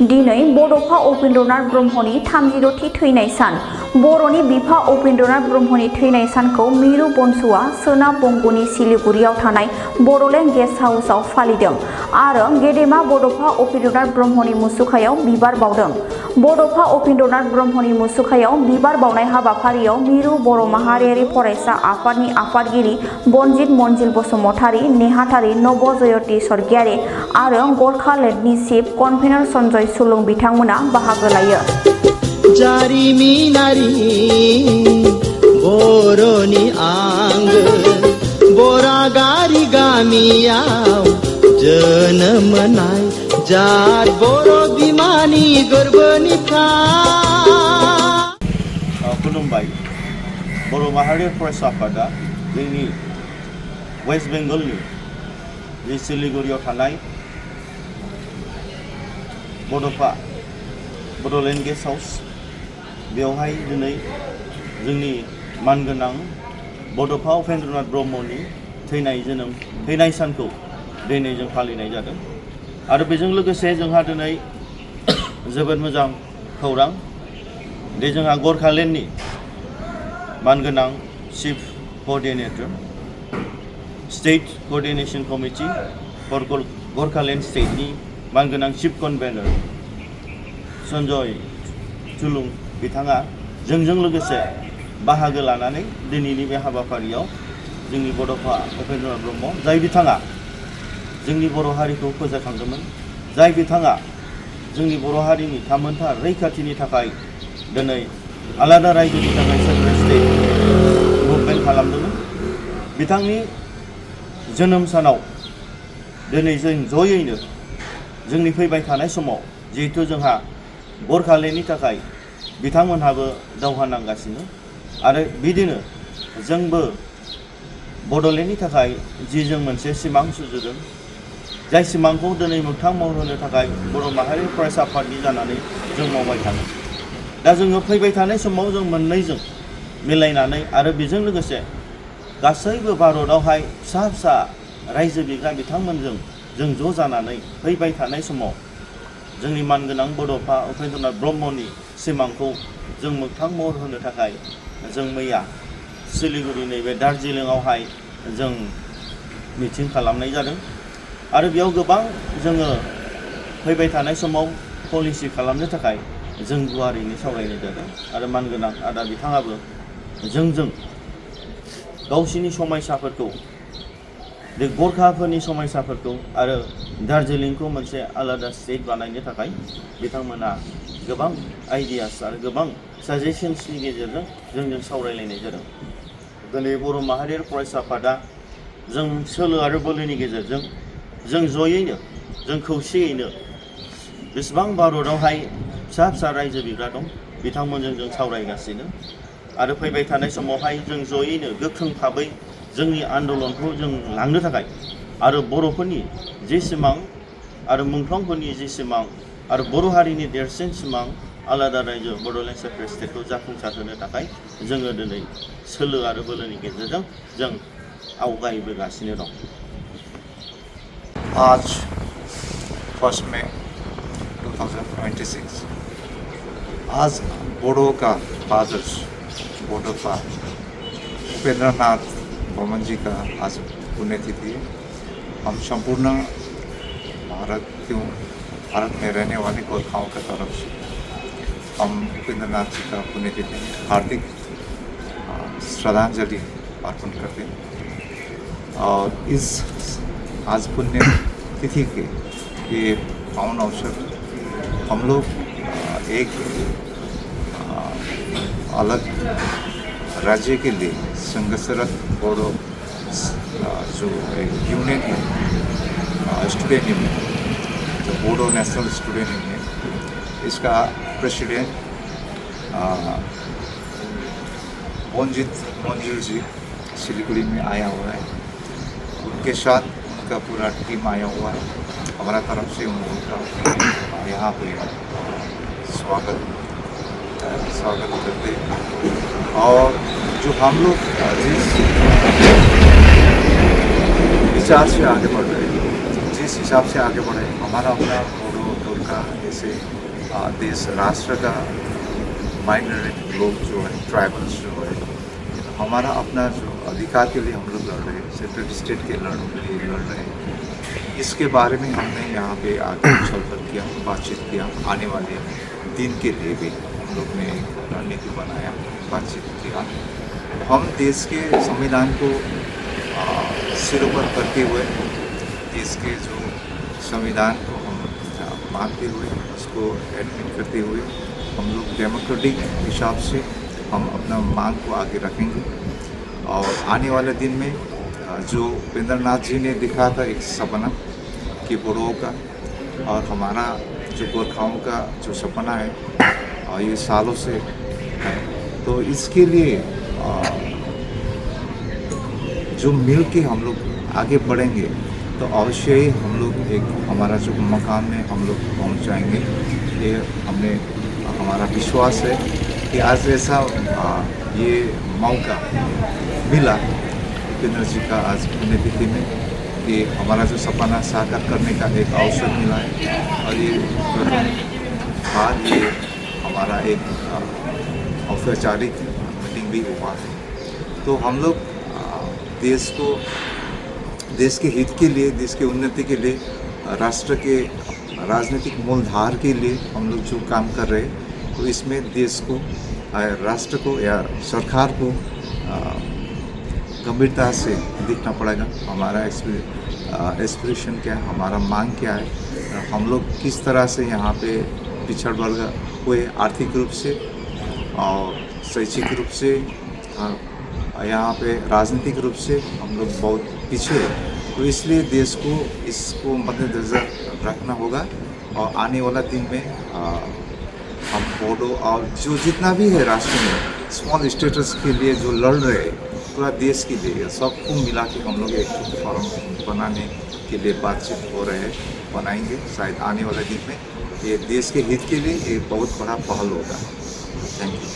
दिनै बड'फा उपेन्द्रनाथ ब्रह्मनि 36थि थैनाय सान। बर'नि बिफा उपेन्द्रनाथ ब्रह्मनि थैनाय सानखौ मिरु बंसुआ सोनाब बंग'नि सिलिगुरियाव थानाय बड'लेण्ड गेस्ट हाउसआव फालिदों आरो गेदेमा बड'फा उपेन्द्रनाथ ब्रह्मनि मुसुखायाव बिबार बावदों। बड'फा उपेन्द्रनाथ ब्रह्मनि मुसुखायाव बिबार बावनाय हाबाफारियाव मिरु बर' माहारियारि फरायसा आफादनि आफादगिरि बनजित मनजिल बसुमतारी, नेहाथारि नबजयती स्वर्गियारी आरो गरखालेण्डनि चिफ कनभेनर सन्जय सुलुं बिथांमोना बाहागो लायो। जारिमिनारि बर'नि आंगो बरागारि गामियाव जोनोम मोननाय जात बर' बिमानि गोरबोनिफ्राय। खुलुमबाय। बर' माहारियारि फरायसा आफादा जोंनि वेस्ट बेंगलनि जे सिलिगुरियाव थानाय बड'लेण्ड गेस्ट हाउस बेवहाय दिनै जोंनि मानगोनां बड'फा उपेन्द्रनाथ ब्रह्मनि थैनाय सानखौ दिनै जों फालिनाय जादों आरो बेजों लोगोसे जोंहा दिनै जोबोद मोजां खौरां दे जोंहा गरखालेण्डनि मानगोनां चिफ क'अर्डिनेटर स्टेट क'अर्डिनेशन कमिटि फर गरखालेण्ड स्टेटनि मानगोनां चिफ कनभेनर सन्जय सुलुं बिथाङा जोंजों लोगोसे बाहागो लानानै दिनैनि बे हाबाफारियाव जोंनि बड'फा उपेन्द्रनाथ ब्रह्म जाय बिथाङा जोंनि बर' हारिखौ फोजाखांदोंमोन, जाय बिथाङा जोंनि बर' हारिनि थामोनथा रैखाथिनि थाखाय दिनै आलादा रायजोनि थाखाय सेपारेट स्टेट मुभमेन्ट खालामदोंमोन। बिथांनि जोनोम सानाव दिनै जों जयैनो जोंनि फैबाय थानाय समाव जिहेथु जोंहा गरखालेण्डनि थाखाय बिथांमोनहाबो दावहा नांगासिनो आरो बिदिनो जोंबो बड'लेण्डनि थाखाय जि जों मोनसे सिमां सुजुदों, जाय सिमांखौ दिनै मोगथां महर होनो थाखाय बर' माहारि फरायसा आफादनि जानानै जों मावबाय थादों। दा जोङो फैबाय थानाय समाव जों मोननैजों मिलायनानै आरो बेजों लोगोसे गासैबो भारतआवहाय फिसा फिसा रायजो बिग्रा बिथांमोनजों जों ज' जानानै फैबाय थानाय समाव जोंनि मानगोनां बड'फा उपेन्द्रनाथ ब्रह्मनि सिमांखौ जों मोगथां महर होनो थाखाय जों मैया सिलिगुरि नैबे दार्जिलिंआवहाय जों मिटिं खालामनाय जादों आरो बेयाव गोबां जोङो फैबाय थानाय समाव पलिसि खालामनो थाखाय जों गुवारैनो सावरायनाय जादों आरो मानगोनां आदा बिथाङाबो जोंजों गावसिनि समयसाफोरखौ बे गरखाफोरनि समयसाफोरखौ आरो दार्जिलिंखौ मोनसे आलादा स्टेट बानायनो थाखाय बिथांमोना गोबां आइडियास आरो गोबां साजेशन्सनि गेजेरजों जोंजों सावरायलायनाय जादों। दिनै बर' माहारियारि फरायसा आफादा जों सोलो आरो बोलोनि गेजेरजों जों जयैनो जों खौसेयैनो बेसेबां भारतआवहाय फिसा फिसा रायजो बिग्रा दं बिथांमोनजों जों सावरायगासिनो आरो फैबाय थानाय समावहाय जों जयैनो गोख्रों भाबै जोंनि आन्दलनखौ जों लांनो थाखाय आरो बर'फोरनि जि सिमां आरो मुंख्लंफोरनि जि सिमां आरो बर' हारिनि देरसिन सिमां आलादा रायजो बड'लेण्ड सेपारेट स्टेटखौ जाफुंसार होनो थाखाय जोङो दिनै सोलो आरो बोलोनि गेजेरजों जों आवगायबोगासिनो दं। आज 1 मई 2026 आज बोडो का फादर बडोफा उपेन्द्रनाथ ब्रह्म जी का आज पुण्यतिथि है। हम संपूर्ण भारत में रहने वाले गोरखाओं की तरफ से हम उपेन्द्रनाथ जी का पुण्यतिथि में हार्दिक श्रद्धांजलि अर्पण करते हैं और इस आज पुण्य तिथि के ये पावन अवसर हम लोग एक अलग राज्य के लिए संघर्षरत बोडो जो यूनियन है, स्टूडेंट यूनियन, जो बोडो नेशनल स्टूडेंट यूनियन, इसका प्रेसिडेंट बनजित मनजिल जी सिलीगुड़ी में आया हुआ है। उनके साथ उनका पूरा टीम आया हुआ है। हमारा तरफ से उन लोगों का यहाँ पे स्वागत करते हैं और जो हम लोग जिस विचार से आगे बढ़ रहे हैं, जिस हिसाब से आगे बढ़े, हमारा अपना बोडो टोल का जैसे देश राष्ट्र का माइनॉरिटी लोग जो है, ट्राइबल्स जो है, हमारा अपना जो अधिकार के लिए हम लोग लड़ रहे हैं, सेपरेट स्टेट के लिए लड़ रहे हैं, इसके बारे में हमने यहाँ पे आगे छलफल किया, बातचीत किया। आने वाले दिन के लिए भी हम लोग ने रणनीति बनाया, बातचीत किया। हम देश के संविधान को सिर ऊपर करते हुए, देश के जो संविधान को हम मानते हुए, उसको एडमिट करते हुए, हम लोग डेमोक्रेटिक हिसाब से हम अपना मांग को आगे रखेंगे। और आने वाले दिन में जो उपेंद्रनाथ जी ने दिखा था एक सपना कि बोडो का और हमारा जो गोरखाओं का जो सपना है, और ये सालों से है, तो इसके लिए जो मिल के हम लोग आगे बढ़ेंगे तो अवश्य ही हम लोग एक हमारा जो मकाम में हम लोग पहुँच जाएंगे। ये हमारा विश्वास है कि आज ऐसा ये मौका मिला उपेंद्र जी का आज पुण्यतिथि में कि हमारा जो सपना साकार करने का एक अवसर मिला है। और ये बाद ये हमारा एक औपचारिक मीटिंग भी हुआ है। तो हम लोग देश के हित के लिए, देश के उन्नति के लिए, राष्ट्र के राजनीतिक मूलधार के लिए हम लोग जो काम कर रहे हैं, तो इसमें देश को, राष्ट्र को या सरकार को गंभीरता से देखना पड़ेगा। हमारा एस्पिरेशन क्या है, हमारा मांग क्या है, हम लोग किस तरह से यहाँ पे पिछड़ वर्ग हुए आर्थिक रूप से और शैक्षिक रूप से, यहाँ पे राजनीतिक रूप से हम लोग बहुत पीछे हैं। तो इसलिए देश को इसको मद्देनजर रखना होगा। और आने वाला दिन में हम बोडो और जो जितना भी है राष्ट्र में स्मॉल स्टेटस के लिए जो लड़ रहे हैं, पूरा देश के लिए सबको मिला के हम लोग एक फॉर्म बनाने के लिए बातचीत हो रहे हैं, बनाएंगे। शायद आने वाले दिन में ये देश के हित के लिए एक बहुत बड़ा पहल होगा। Thank you.